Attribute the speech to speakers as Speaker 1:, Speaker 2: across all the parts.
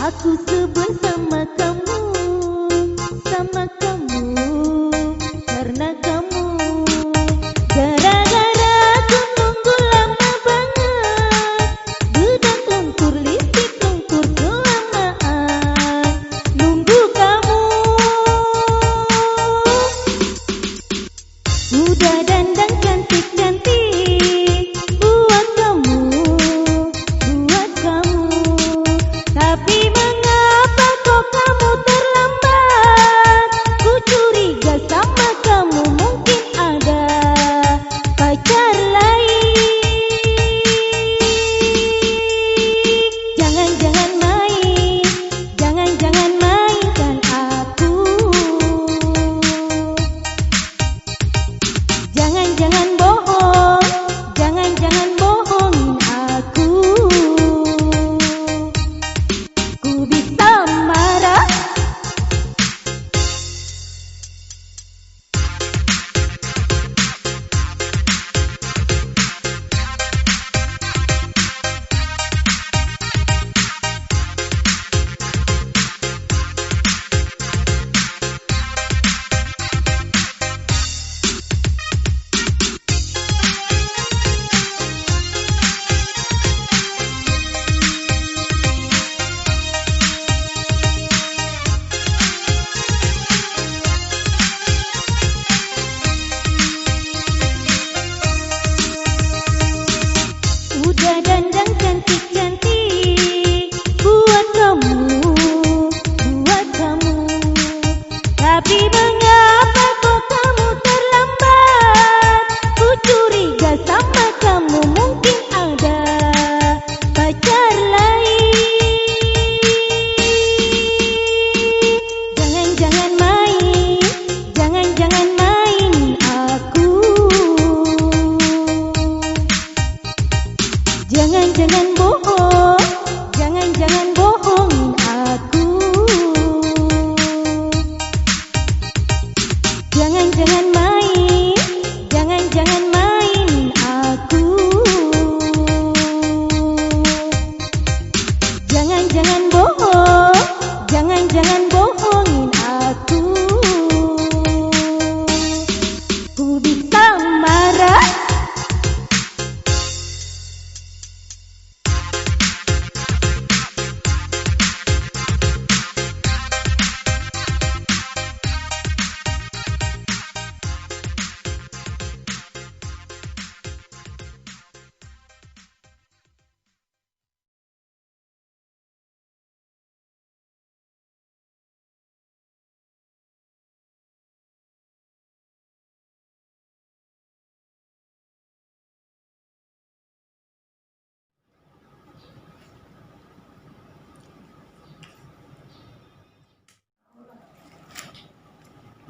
Speaker 1: Aku sebel sama kamu, karena kamu. Gara-gara aku nunggu lama banget, bedak lumpur, listrik lumpur kelamaan. Nunggu kamu, udah dandan cantik-cantik buat kamu, tapi mengapa kok kamu terlambat? Ku curiga sama kamu mungkin ada pacar lain. Jangan-jangan mainkan aku. Jangan-jangan bohongin aku. Ku bisa marah. Udah dandan cantik-cantik buat kamu, tapi mengapa kok kamu terlambat? Ku curiga sama kamu mungkin ada pacar lain. Jangan-jangan mainin aku. Jangan-jangan bohongin aku. Jangan-jangan mainin aku. Jangan-jangan bohongin aku. Ku bisa marah.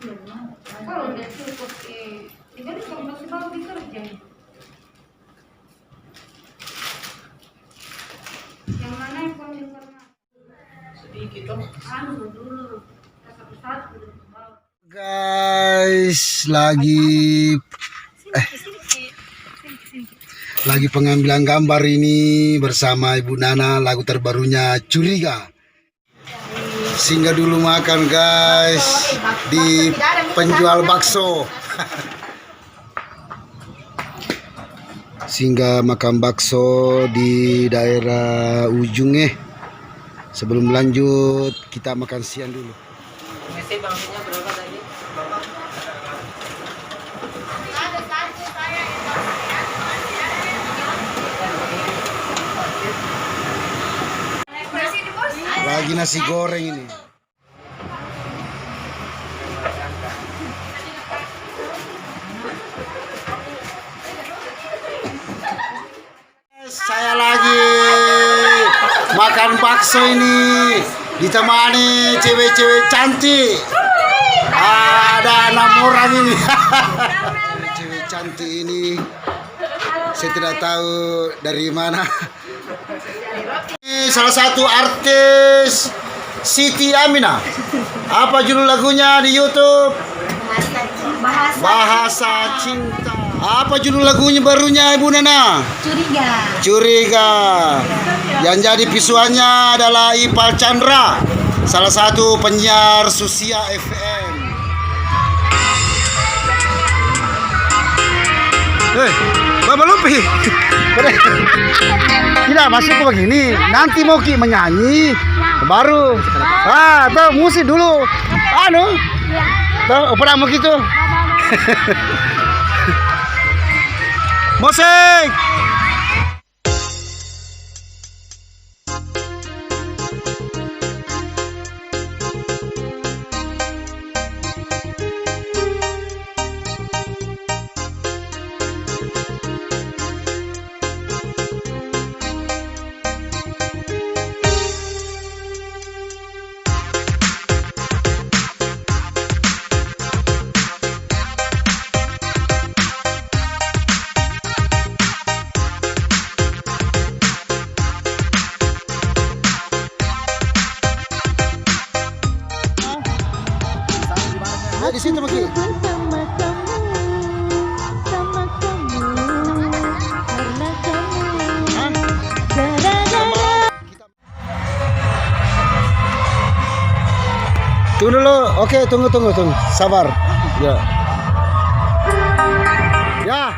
Speaker 2: Kalau udah cukup jadi kalau masih mau bekerja. Yang mana informasi? Sedikit dong. Dulu. Satu-satu.
Speaker 3: Guys, lagi pengambilan gambar ini bersama Ibu Nana, lagu terbarunya Curiga. Singgah dulu makan guys di penjual bakso. Singgah makan bakso di daerah ujung Sebelum lanjut kita makan siang dulu.
Speaker 4: Nasi bangkunya berapa tadi?
Speaker 3: Lagi nasi goreng ini. Saya lagi makan bakso ini ditemani cewek-cewek cantik. Ada 6 orang ini. Cewek cantik ini saya tidak tahu dari mana. Ini salah satu artis Siti Aminah. Apa judul lagunya di YouTube? Bahasa Cinta. Apa judul lagunya barunya Ibu Nana?
Speaker 1: Curiga.
Speaker 3: Curiga. Yang jadi visualnya adalah Ipal Chandra, salah satu penyiar Susia FM. Bapak Lupi. Tidak masuk ke begini. Nanti mau Ki menyanyi baru. Tuh musik dulu. Tuh pernah mau gitu. Musik. Di situ Maki.
Speaker 1: Bersama kamu, sama kamu, karena kamu, gara-gara.
Speaker 3: Tunggu dulu. Oke, tunggu. Sabar. Ya. Ya.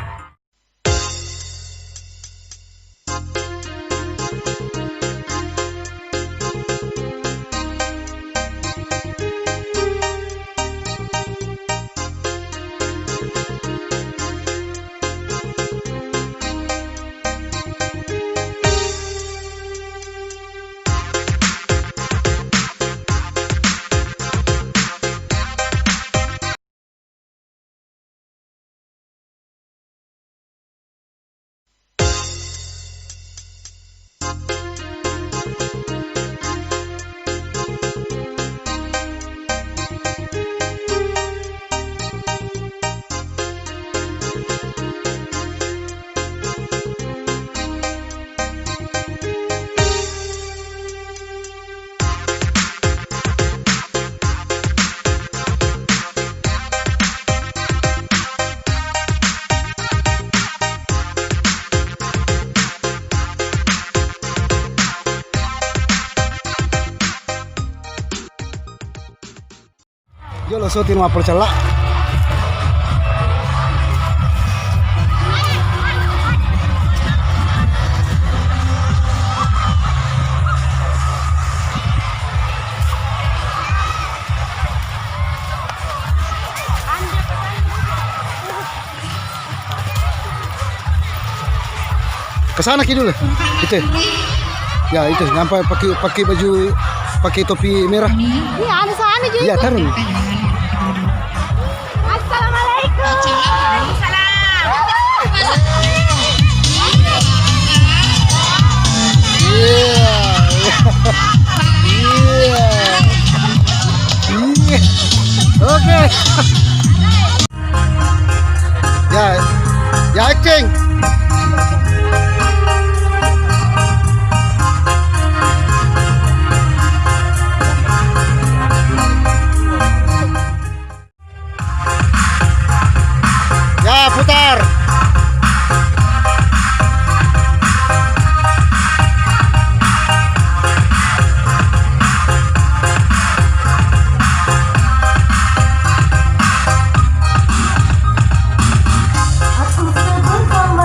Speaker 3: Yo lo sotin ma percela. Kesana Ki dulu. Itu. Ya itu sampai pakai baju pakai topi merah.
Speaker 1: Iya, ada sana juga.
Speaker 3: Iya, tarun.
Speaker 1: Assalamualaikum.
Speaker 3: Oke. Ya acting. Ya putar.
Speaker 1: Aku bersama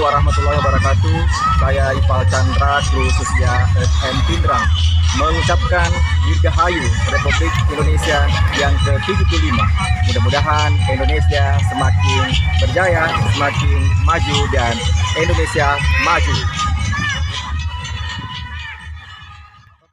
Speaker 5: warahmatullahi wabarakatuh. Saya Ipal Chandra, khususnya FM Pindrang, mengucapkan Dirgahayu Republik Indonesia yang ke-75. Mudah-mudahan Indonesia semakin berjaya, semakin maju, dan Indonesia maju.